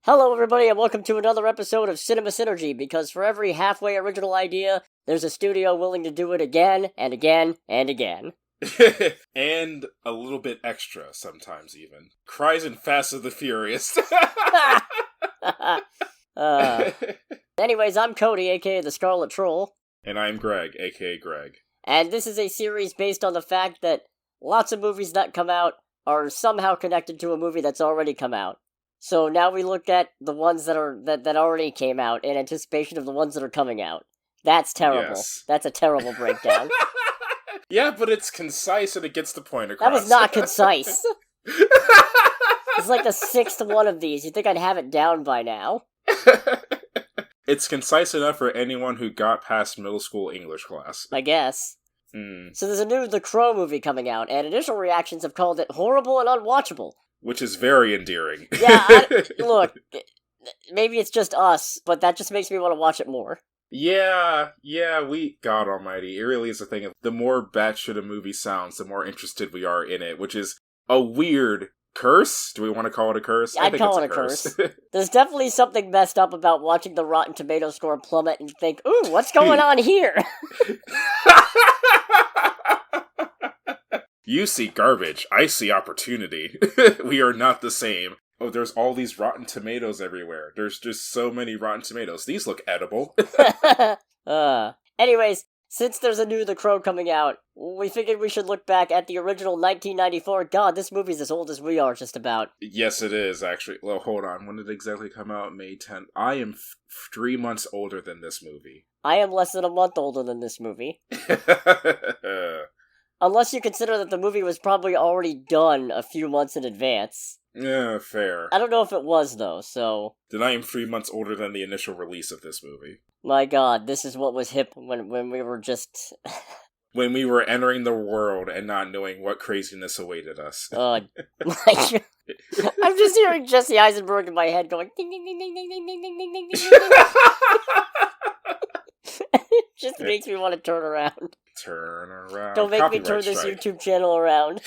Hello, everybody, and welcome to another episode of Synergy, because for every halfway original idea, there's a studio willing to do it again, and again, and again. And a little bit extra, sometimes even. Cries and Fast and the Furious. Anyways, I'm Cody, aka the Scarlet Troll. And I'm Greg, aka Greg. And this is a series based on the fact that lots of movies that come out are somehow connected to a movie that's already come out. So now we look at the ones that already came out in anticipation of the ones that are coming out. That's terrible. Yes. That's a terrible breakdown. Yeah, but it's concise and it gets the point across. That was not concise. It's like the sixth one of these. You'd think I'd have it down by now. It's concise enough for anyone who got past middle school English class. I guess. So there's a new The Crow movie coming out, and initial reactions have called it horrible and unwatchable. Which is very endearing. Yeah, look, maybe it's just us, but that just makes me want to watch it more. Yeah, God almighty, it really is a thing of the more batshit a movie sounds, the more interested we are in it, which is a weird curse? Do we want to call it a curse? I'd call it a curse. There's definitely something messed up about watching the Rotten Tomato score plummet and think, ooh, what's going on here? You see garbage, I see opportunity. We are not the same. Oh, there's all these Rotten Tomatoes everywhere. There's just so many Rotten Tomatoes. These look edible. Anyways, since there's a new The Crow coming out, we figured we should look back at the original 1994. God, this movie's as old as we are, just about. Yes, it is, actually. Well, hold on. When did it exactly come out? May 10th. I am 3 months older than this movie. I am less than a month older than this movie. Unless you consider that the movie was probably already done a few months in advance. Yeah, fair. I don't know if it was, though, so... Then I am 3 months older than the initial release of this movie. My god, this is what was hip when we were just... When we were entering the world and not knowing what craziness awaited us. I'm just hearing Jesse Eisenberg in my head going... Ding, ding, ding, ding, ding, ding, ding, ding, ding, ding, ding, ding. It just makes me want to turn around. Turn around. Don't make me turn this YouTube channel around.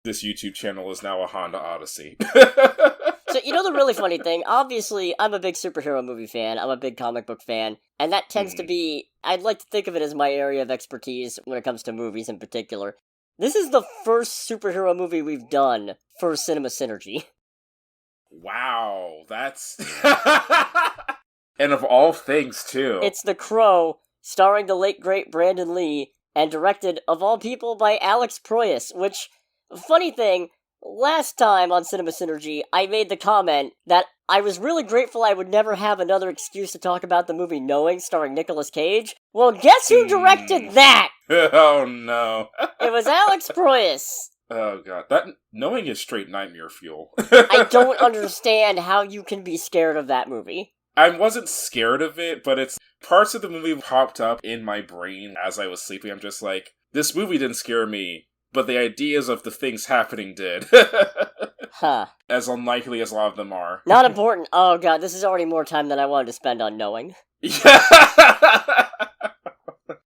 This YouTube channel is now a Honda Odyssey. So, you know the really funny thing? Obviously, I'm a big superhero movie fan, I'm a big comic book fan, and that tends to be, I'd like to think of it as my area of expertise when it comes to movies in particular. This is the first superhero movie we've done for Synergy. Wow, that's... And of all things, too. It's The Crow, starring the late great Brandon Lee, and directed, of all people, by Alex Proyas, which, funny thing, last time on Synergy, I made the comment that I was really grateful I would never have another excuse to talk about the movie Knowing, starring Nicolas Cage. Well, guess who directed that? Oh, no. It was Alex Proyas. Oh, God. That Knowing is straight nightmare fuel. I don't understand how you can be scared of that movie. I wasn't scared of it, but it's parts of the movie popped up in my brain as I was sleeping. I'm just like, this movie didn't scare me, but the ideas of the things happening did. Huh. As unlikely as a lot of them are. Not important. Oh god, this is already more time than I wanted to spend on Knowing. Yeah.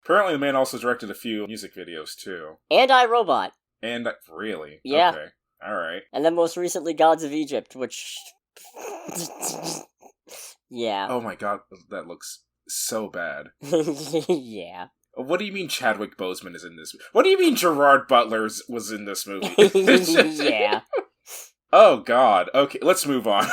Apparently the man also directed a few music videos, too. And iRobot. And, really? Yeah. Okay. Alright. And then most recently Gods of Egypt, which... Yeah. Oh my god, that looks so bad. Yeah. What do you mean Chadwick Boseman is in this? What do you mean Gerard Butler was in this movie? Yeah. Oh god. Okay, let's move on.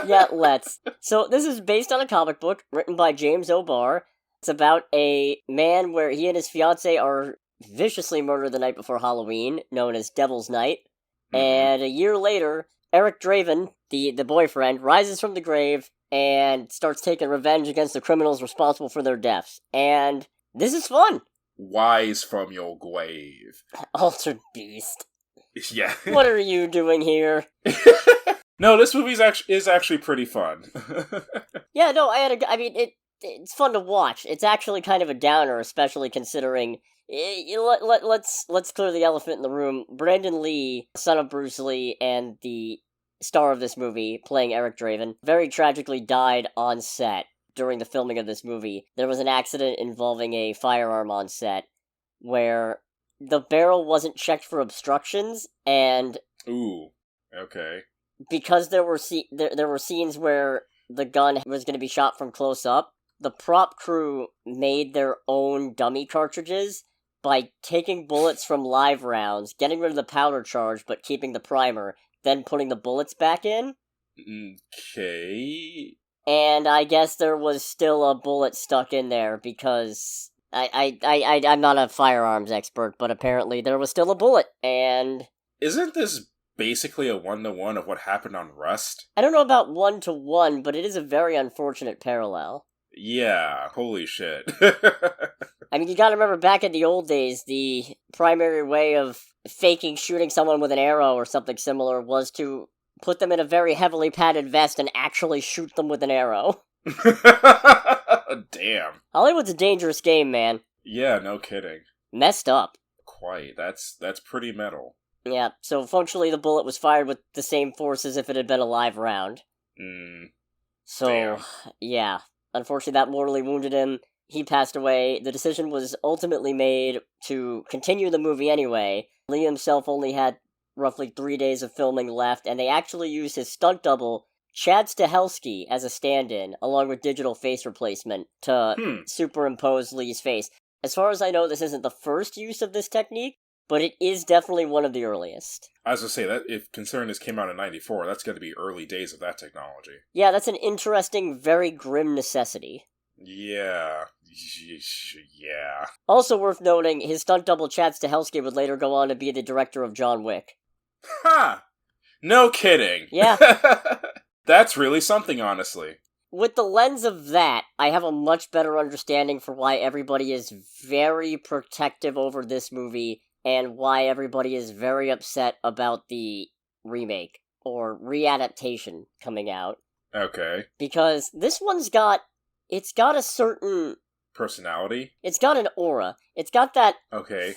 Yeah, let's. So this is based on a comic book written by James O'Barr. It's about a man where he and his fiancée are viciously murdered the night before Halloween, known as Devil's Night. And a year later, Eric Draven, the boyfriend, rises from the grave and starts taking revenge against the criminals responsible for their deaths. And this is fun. Wise from your grave. Altered Beast. Yeah. What are you doing here? No, this movie is actually pretty fun. Yeah, no, it's fun to watch. It's actually kind of a downer, especially considering... Let's clear the elephant in the room. Brandon Lee, son of Bruce Lee, and the star of this movie, playing Eric Draven, very tragically died on set during the filming of this movie. There was an accident involving a firearm on set where the barrel wasn't checked for obstructions, and Ooh, okay. because there were scenes where the gun was going to be shot from close up, the prop crew made their own dummy cartridges by taking bullets from live rounds, getting rid of the powder charge but keeping the primer, then putting the bullets back in. Okay. And I guess there was still a bullet stuck in there because I'm not a firearms expert, but apparently there was still a bullet, and... Isn't this basically a one-to-one of what happened on Rust? I don't know about one-to-one, but it is a very unfortunate parallel. Yeah, holy shit. I mean, you gotta remember, back in the old days, the primary way of faking shooting someone with an arrow or something similar was to put them in a very heavily padded vest and actually shoot them with an arrow. Damn. Hollywood's a dangerous game, man. Yeah, no kidding. Messed up. Quite. That's pretty metal. Yeah, so functionally the bullet was fired with the same force as if it had been a live round. So, Damn. Yeah. Unfortunately, that mortally wounded him. He passed away. The decision was ultimately made to continue the movie anyway. Lee himself only had roughly 3 days of filming left, and they actually used his stunt double, Chad Stahelski, as a stand-in, along with digital face replacement, to superimpose Lee's face. As far as I know, this isn't the first use of this technique, but it is definitely one of the earliest. I was going to say, that if considering this came out in 94, that's got to be early days of that technology. Yeah, that's an interesting, very grim necessity. Yeah. Yeah. Also worth noting, his stunt double Chad Stahelski would later go on to be the director of John Wick. Ha! No kidding! Yeah. That's really something, honestly. With the lens of that, I have a much better understanding for why everybody is very protective over this movie, and why everybody is very upset about the remake, or readaptation, coming out. Okay. Because this one's got a certain... personality? It's got an aura. It's got that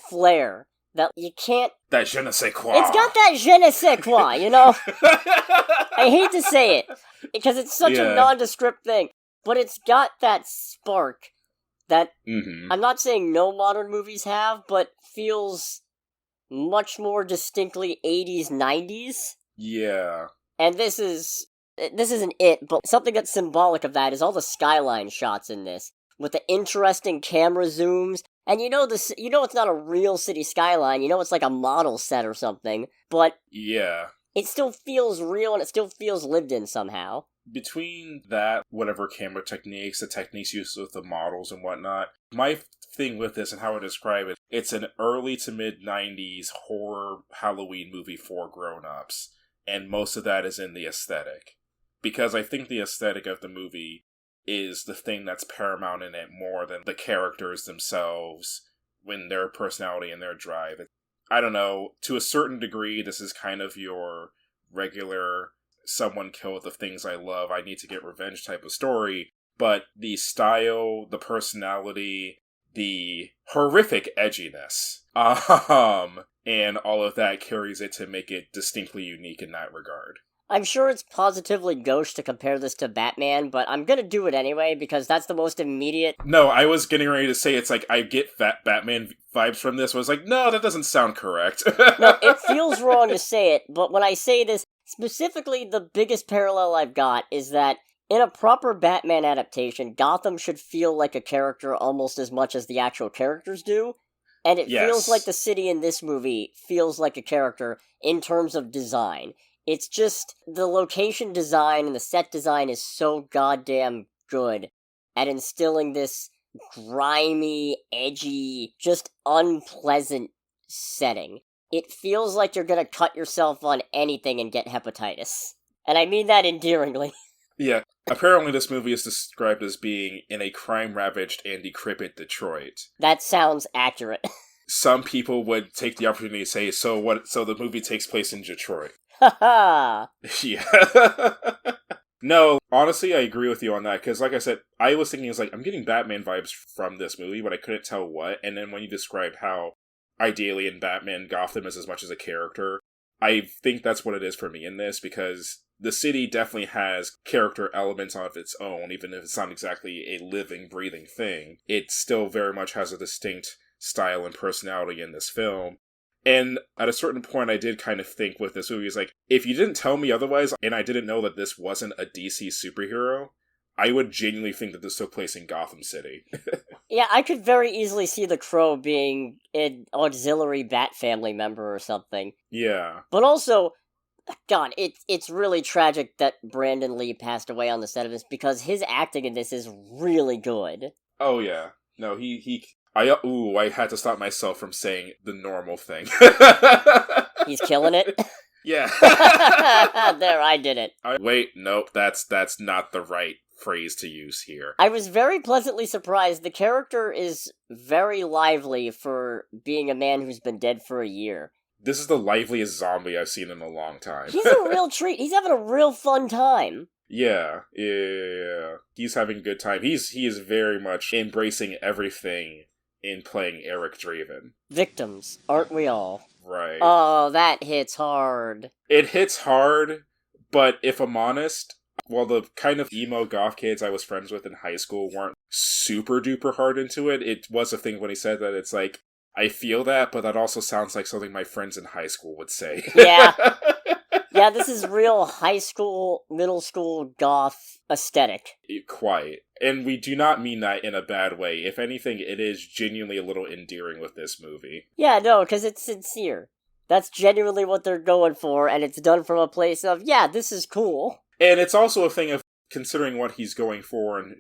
flair that you can't... That je ne sais quoi. It's got that je ne sais quoi, you know? I hate to say it, because it's such a nondescript thing, but it's got that spark that I'm not saying no modern movies have, but feels much more distinctly 80s, 90s. Yeah. And this isn't it, but something that's symbolic of that is all the skyline shots in this, with the interesting camera zooms. And you know it's not a real city skyline, you know it's like a model set or something, but yeah, it still feels real and it still feels lived in somehow. Between that, whatever camera techniques, the techniques used with the models and whatnot, my thing with this and how I describe it, it's an early to mid-90s horror Halloween movie for grown-ups, and most of that is in the aesthetic. Because I think the aesthetic of the movie is the thing that's paramount in it more than the characters themselves, when their personality and their drive. I don't know, to a certain degree, this is kind of your regular someone killed the things I love, I need to get revenge type of story, but the style, the personality, the horrific edginess, and all of that carries it to make it distinctly unique in that regard. I'm sure it's positively gauche to compare this to Batman, but I'm gonna do it anyway because that's the most immediate... No, I was getting ready to say it's like, I get Batman vibes from this, but I was like, no, that doesn't sound correct. No, it feels wrong to say it, but when I say this, specifically the biggest parallel I've got is that in a proper Batman adaptation, Gotham should feel like a character almost as much as the actual characters do, and it feels like the city in this movie feels like a character in terms of design. It's just, the location design and the set design is so goddamn good at instilling this grimy, edgy, just unpleasant setting. It feels like you're gonna cut yourself on anything and get hepatitis. And I mean that endearingly. Yeah, apparently this movie is described as being in a crime-ravaged and decrepit Detroit. That sounds accurate. Some people would take the opportunity to say, so the movie takes place in Detroit. Haha! Yeah. No, honestly, I agree with you on that, because like I said, I was thinking, I'm getting Batman vibes from this movie, but I couldn't tell what, and then when you described how, ideally in Batman, Gotham is as much as a character, I think that's what it is for me in this, because the city definitely has character elements of its own, even if it's not exactly a living, breathing thing. It still very much has a distinct style and personality in this film, And at a certain point, I did kind of think with this movie, is like, if you didn't tell me otherwise, and I didn't know that this wasn't a DC superhero, I would genuinely think that this took place in Gotham City. Yeah, I could very easily see the Crow being an auxiliary Bat family member or something. Yeah. But also, God, it's really tragic that Brandon Lee passed away on the set of this, because his acting in this is really good. Oh, yeah. No, I had to stop myself from saying the normal thing. He's killing it. Yeah. There, I did it. Wait, nope, that's not the right phrase to use here. I was very pleasantly surprised. The character is very lively for being a man who's been dead for a year. This is the liveliest zombie I've seen in a long time. He's a real treat. He's having a real fun time. Yeah. He's having a good time. He is very much embracing everything in playing Eric Draven. Victims, aren't we all? Right. Oh, that hits hard. It hits hard, but if I'm honest, while the kind of emo goth kids I was friends with in high school weren't super duper hard into it, it was a thing when he said that. It's like, I feel that, but that also sounds like something my friends in high school would say. Yeah. Yeah, this is real high school, middle school goth aesthetic. Quite. And we do not mean that in a bad way. If anything, it is genuinely a little endearing with this movie. Yeah, no, because it's sincere. That's genuinely what they're going for, and it's done from a place of, yeah, this is cool. And it's also a thing of considering what he's going for and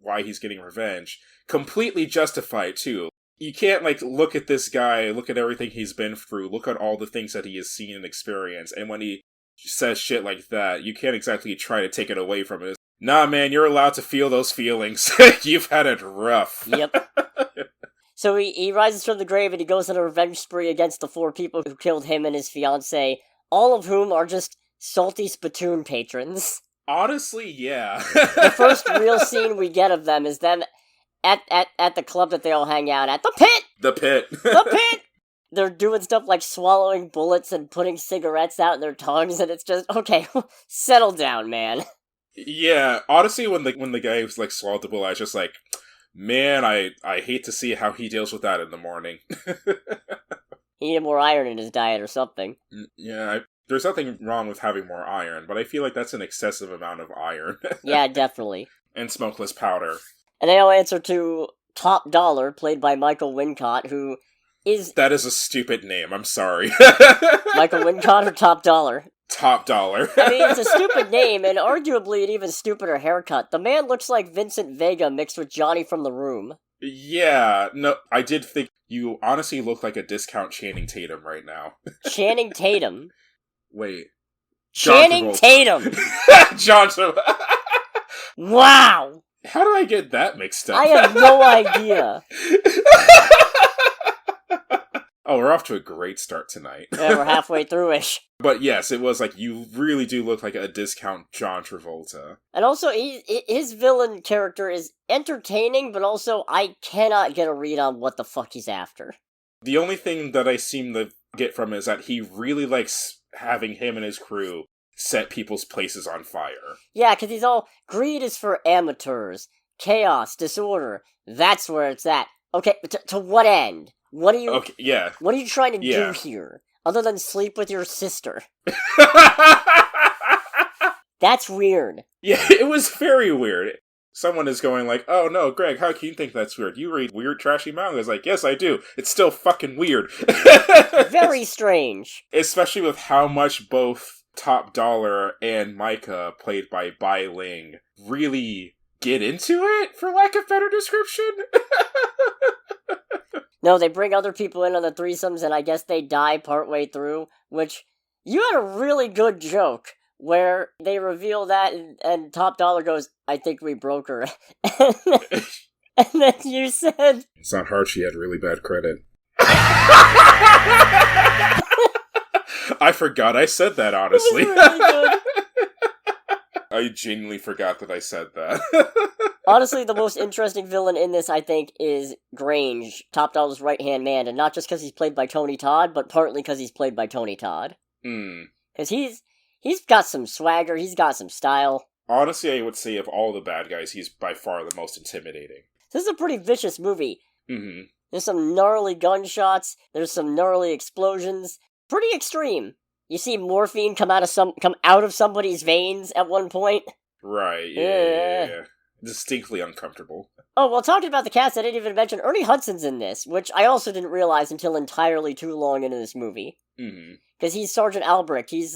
why he's getting revenge. Completely justified, too. You can't, look at this guy, look at everything he's been through, look at all the things that he has seen and experienced, and when he says shit like that, you can't exactly try to take it away from it. Nah, man, you're allowed to feel those feelings. You've had it rough. Yep. So he rises from the grave and he goes on a revenge spree against the 4 people who killed him and his fiancée, all of whom are just salty Splatoon patrons. Honestly, yeah. The first real scene we get of them is them at the club that they all hang out at. The Pit! The Pit. The Pit! They're doing stuff like swallowing bullets and putting cigarettes out in their tongues, and it's just, okay, settle down, man. Yeah, honestly, when the guy was swallowed the bullet, I was just like, man, I hate to see how he deals with that in the morning. He needed more iron in his diet or something. Yeah, there's nothing wrong with having more iron, but I feel like that's an excessive amount of iron. Yeah, definitely. And smokeless powder. And they all answer to Top Dollar, played by Michael Wincott, who is... That is a stupid name, I'm sorry. Michael Wincott or Top Dollar? Top Dollar. I mean, it's a stupid name, and arguably an even stupider haircut. The man looks like Vincent Vega mixed with Johnny from The Room. Yeah, no, I did think you honestly look like a discount Channing Tatum right now. Channing Tatum? Wait. Channing Tatum! John Wow! How did I get that mixed up? I have no idea. Oh, we're off to a great start tonight. Yeah, we're halfway through-ish. But yes, it was you really do look like a discount John Travolta. And also, his villain character is entertaining, but also I cannot get a read on what the fuck he's after. The only thing that I seem to get from it is that he really likes having him and his crew set people's places on fire. Yeah, because he's all, greed is for amateurs. Chaos, disorder, that's where it's at. Okay, to what end? What are you... Okay, yeah. What are you trying to do here? Other than sleep with your sister? That's weird. Yeah, it was very weird. Someone is going oh no, Greg, how can you think that's weird? You read weird, trashy mangas. Yes, I do. It's still fucking weird. Very strange. Especially with how much both Top Dollar and Micah, played by Bai Ling, really get into it, for lack of better description. No, they bring other people in on the threesomes, and I guess they die partway through, which, you had a really good joke, where they reveal that, and Top Dollar goes, I think we broke her. And then you said... It's not hard, she had really bad credit. I forgot I said that, honestly. It was really good. I genuinely forgot that I said that. Honestly, the most interesting villain in this, I think, is Grange, Top Dollar's right-hand man, and not just because he's played by Tony Todd, but partly because he's played by Tony Todd. Because he's got some swagger, he's got some style. Honestly, I would say of all the bad guys, he's by far the most intimidating. This is a pretty vicious movie. Mm-hmm. There's some gnarly gunshots. There's some gnarly explosions. Pretty extreme. You see morphine come out of somebody's veins at one point. Right, yeah. Distinctly uncomfortable. Oh, well, talking about the cast, I didn't even mention Ernie Hudson's in this, which I also didn't realize until entirely too long into this movie. Mm-hmm. Because he's Sergeant Albrecht. He's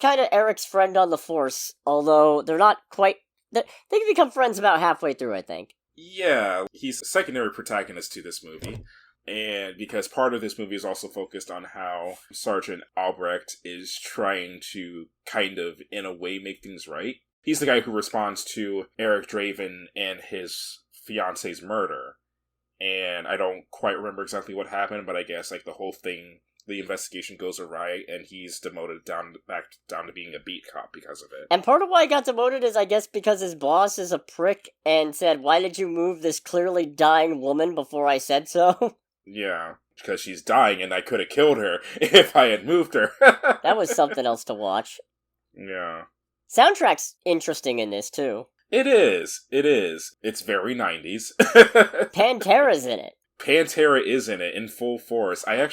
kind of Eric's friend on the Force, although they're not quite... They can become friends about halfway through, I think. Yeah, he's a secondary protagonist to this movie. And because part of this movie is also focused on how Sergeant Albrecht is trying to kind of, in a way, make things right. He's the guy who responds to Eric Draven and his fiance's murder. And I don't quite remember exactly what happened, but I guess like the whole thing, the investigation goes awry, and he's demoted back down to being a beat cop because of it. And part of why he got demoted is, I guess, because his boss is a prick and said, "Why did you move this clearly dying woman before I said so?" Yeah, because she's dying, and I could have killed her if I had moved her. That was something else to watch. Yeah. Soundtrack's interesting in this, too. It is. It's very 90s. Pantera's in it. Pantera is in it in full force. I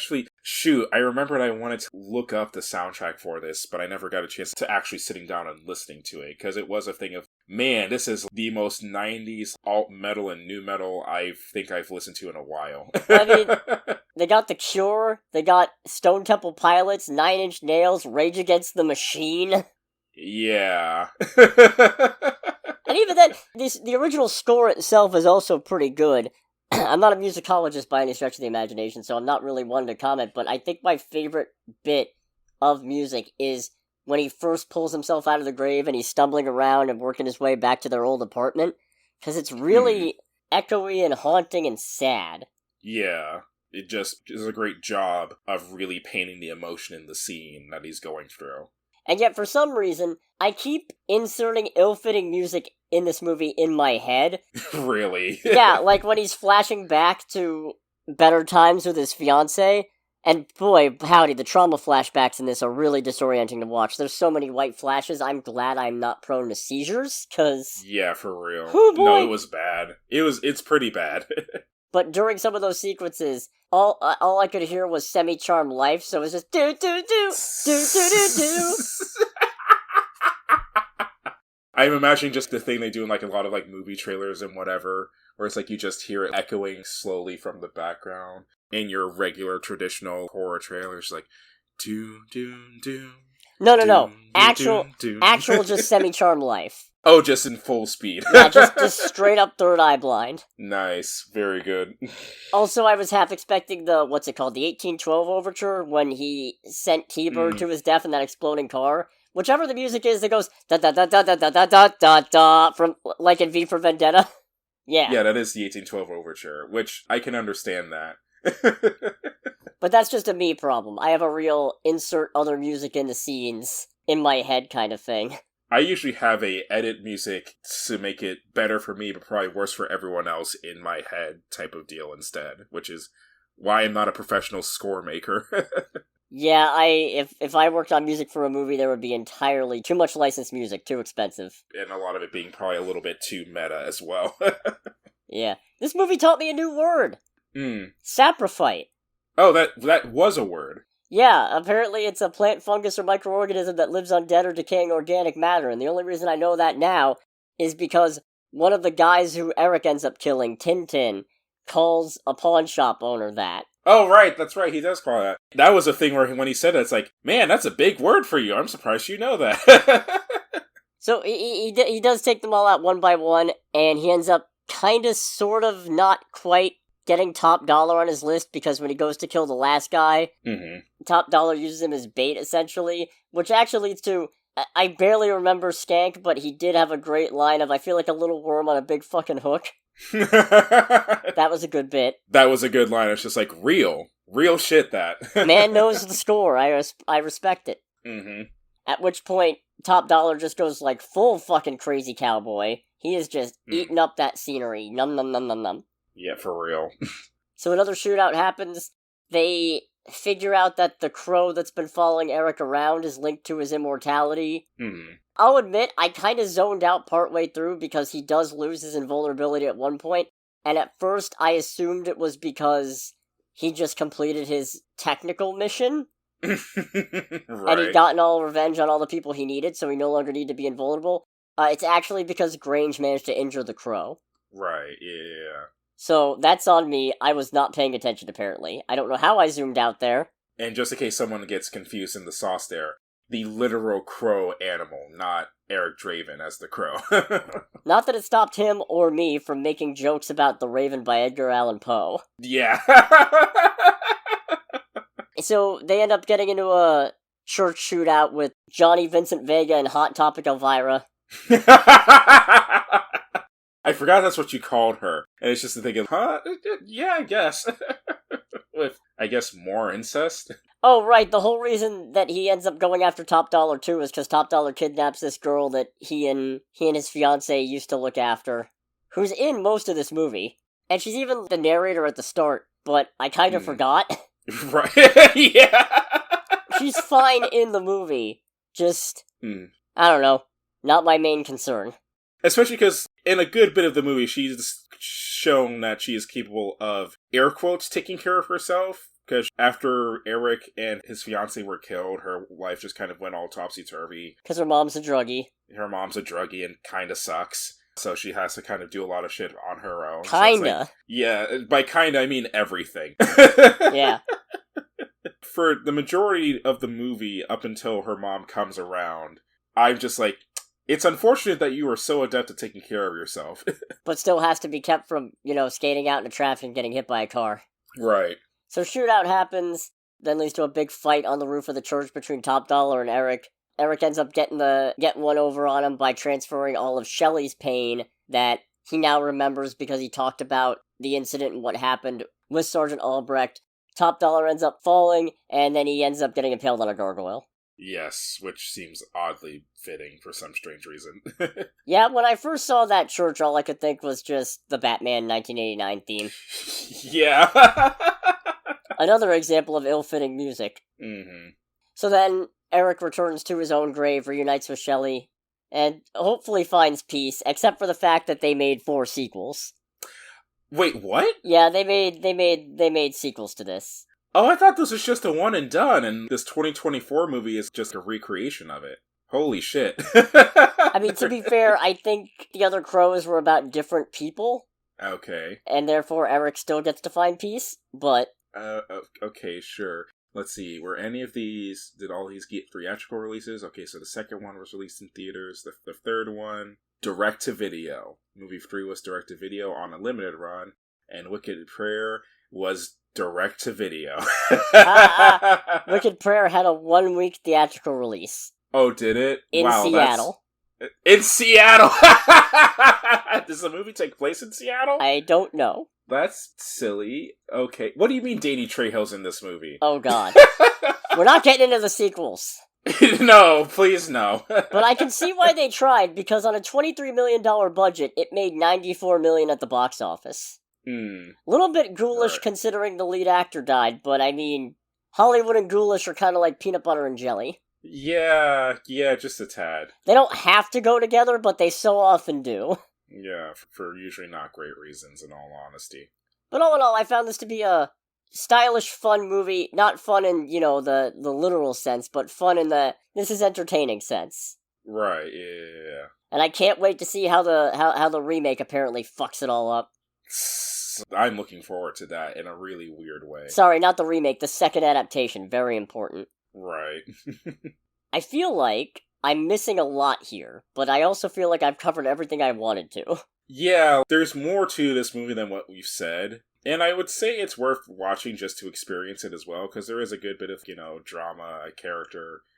remembered I wanted to look up the soundtrack for this, but I never got a chance to actually sitting down and listening to it, because it was a thing of, man, this is the most 90s alt metal and nu metal I think I've listened to in a while. I mean, they got The Cure, they got Stone Temple Pilots, 9 Inch Nails, Rage Against the Machine. Yeah. And even then, the original score itself is also pretty good. I'm not a musicologist by any stretch of the imagination, so I'm not really one to comment, but I think my favorite bit of music is when he first pulls himself out of the grave and he's stumbling around and working his way back to their old apartment, because it's really echoey and haunting and sad. Yeah. It just does a great job of really painting the emotion in the scene that he's going through. And yet, for some reason, I keep inserting ill-fitting music in this movie in my head. Really? Yeah, like when he's flashing back to better times with his fiancée. And boy, howdy, the trauma flashbacks in this are really disorienting to watch. There's so many white flashes, I'm glad I'm not prone to seizures, cause... Yeah, for real. Oh boy. No, it was bad. It's pretty bad. But during some of those sequences, all I could hear was Semi-Charmed Life, so it was just do-do-do. I'm imagining just the thing they do in like a lot of like movie trailers and whatever, where it's like you just hear it echoing slowly from the background in your regular traditional horror trailers, like do. No. Actual just Semi-Charmed Life. Oh, just in full speed. Yeah, just straight up third eye blind. Nice. Very good. Also, I was half expecting the 1812 overture, when he sent T-Bird to his death in that exploding car. Whichever the music is that goes da-da-da-da-da-da-da-da-da, from, like in V for Vendetta. Yeah. Yeah, that is the 1812 overture, which I can understand that. But that's just a me problem. I have a real insert other music in the scenes in my head kind of thing. I usually have a edit music to make it better for me, but probably worse for everyone else in my head type of deal instead, which is why I'm not a professional score maker. Yeah, if I worked on music for a movie, there would be entirely too much licensed music, too expensive. And a lot of it being probably a little bit too meta as well. Yeah. This movie taught me a new word. Saprophyte. Oh, that was a word. Yeah, apparently it's a plant, fungus, or microorganism that lives on dead or decaying organic matter, and the only reason I know that now is because one of the guys who Eric ends up killing, Tintin, calls a pawn shop owner that. Oh, right, that's right, he does call that. That was a thing where when he said that, it's like, man, that's a big word for you, I'm surprised you know that. So he does take them all out one by one, and he ends up kinda, sort of, not quite getting Top Dollar on his list, because when he goes to kill the last guy, Top Dollar uses him as bait, essentially, which actually leads to, I barely remember Skank, but he did have a great line of, I feel like a little worm on a big fucking hook. That was a good bit. That was a good line, it's just like, real shit, that. Man knows the score, I respect it. At which point, Top Dollar just goes like full fucking crazy cowboy. He is just eating up that scenery, num num num num num. Yeah, for real. So another shootout happens. They figure out that the crow that's been following Eric around is linked to his immortality. I'll admit, I kind of zoned out partway through because he does lose his invulnerability at one point. and at first I assumed it was because he just completed his technical mission, and he'd Right. gotten all revenge on all the people he needed, so he no longer needed to be invulnerable. It's actually because Grange managed to injure the Crow. Right, yeah. So that's on me. I was not paying attention, apparently. I don't know how I zoomed out there. And just in case someone gets confused in the sauce there, the literal crow animal, not Eric Draven as the crow. Not that it stopped him or me from making jokes about The Raven by Edgar Allan Poe. Yeah. So they end up getting into a church shootout with Johnny Vincent Vega and Hot Topic Elvira. I forgot that's what you called her. And it's just thinking, huh? Yeah, I guess. With, I guess, more incest? Oh, right, the whole reason that he ends up going after Top Dollar too is because Top Dollar kidnaps this girl that he and his fiancée used to look after, who's in most of this movie. And she's even the narrator at the start, but I kind of forgot. Right, yeah. She's fine in the movie, just, I don't know, not my main concern. Especially because in a good bit of the movie, she's shown that she is capable of, air quotes, taking care of herself. Because after Eric and his fiancée were killed, her life just kind of went all topsy-turvy. Because her mom's a druggie. Her mom's a druggie and kind of sucks. So she has to kind of do a lot of shit on her own. Kinda. So like, yeah, by kinda, I mean everything. Yeah. For the majority of the movie, up until her mom comes around, I'm just like, it's unfortunate that you are so adept at taking care of yourself. But still has to be kept from, skating out in the traffic and getting hit by a car. Right. So shootout happens, then leads to a big fight on the roof of the church between Top Dollar and Eric. Eric ends up getting one over on him by transferring all of Shelley's pain that he now remembers because he talked about the incident and what happened with Sergeant Albrecht. Top Dollar ends up falling, and then he ends up getting impaled on a gargoyle. Yes, which seems oddly fitting for some strange reason. Yeah, when I first saw that church, all I could think was just the Batman 1989 theme. Yeah. Another example of ill-fitting music. Mm-hmm. So then, Eric returns to his own grave, reunites with Shelley, and hopefully finds peace, except for the fact that they made 4 sequels. Wait, what? Yeah, they made sequels to this. Oh, I thought this was just a one and done, and this 2024 movie is just a recreation of it. Holy shit. I mean, to be fair, I think the other Crows were about different people. Okay. And therefore Eric still gets to find peace, but... Okay, sure. Let's see, did all these get theatrical releases? Okay, so the second one was released in theaters, the third one, direct-to-video. Movie 3 was direct-to-video on a limited run, and Wicked Prayer was direct-to-video. Wicked Prayer had a 1-week theatrical release. Oh, did it? In Seattle. In Seattle! Does the movie take place in Seattle? I don't know. That's silly. Okay. What do you mean Danny Trejo's in this movie? Oh, God. We're not getting into the sequels. No, please no. But I can see why they tried, because on a $23 million budget, it made $94 million at the box office. A little bit ghoulish considering the lead actor died, but I mean, Hollywood and ghoulish are kind of like peanut butter and jelly. Yeah, just a tad. They don't have to go together, but they so often do. Yeah, for usually not great reasons, in all honesty. But all in all, I found this to be a stylish, fun movie. Not fun in, the literal sense, but fun in the this is entertaining sense. Right, yeah. And I can't wait to see how the remake apparently fucks it all up. I'm looking forward to that in a really weird way. Sorry, not the remake, the second adaptation. Very important. Right. I feel like I'm missing a lot here, but I also feel like I've covered everything I wanted to. Yeah, there's more to this movie than what we've said. And I would say it's worth watching just to experience it as well, because there is a good bit of, drama,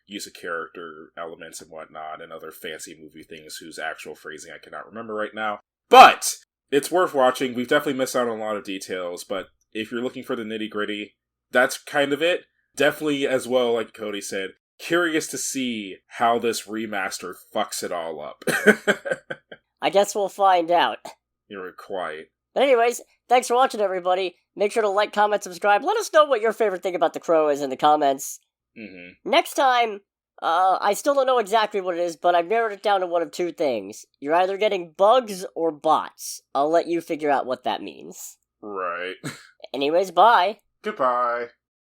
use of character elements and whatnot, and other fancy movie things whose actual phrasing I cannot remember right now. But it's worth watching. We've definitely missed out on a lot of details, but if you're looking for the nitty-gritty, that's kind of it. Definitely, as well, like Cody said, curious to see how this remaster fucks it all up. I guess we'll find out. You're quiet. But anyways, thanks for watching, everybody. Make sure to like, comment, subscribe. Let us know what your favorite thing about The Crow is in the comments. Mm-hmm. Next time, I still don't know exactly what it is, but I've narrowed it down to one of two things. You're either getting bugs or bots. I'll let you figure out what that means. Right. Anyways, bye. Goodbye.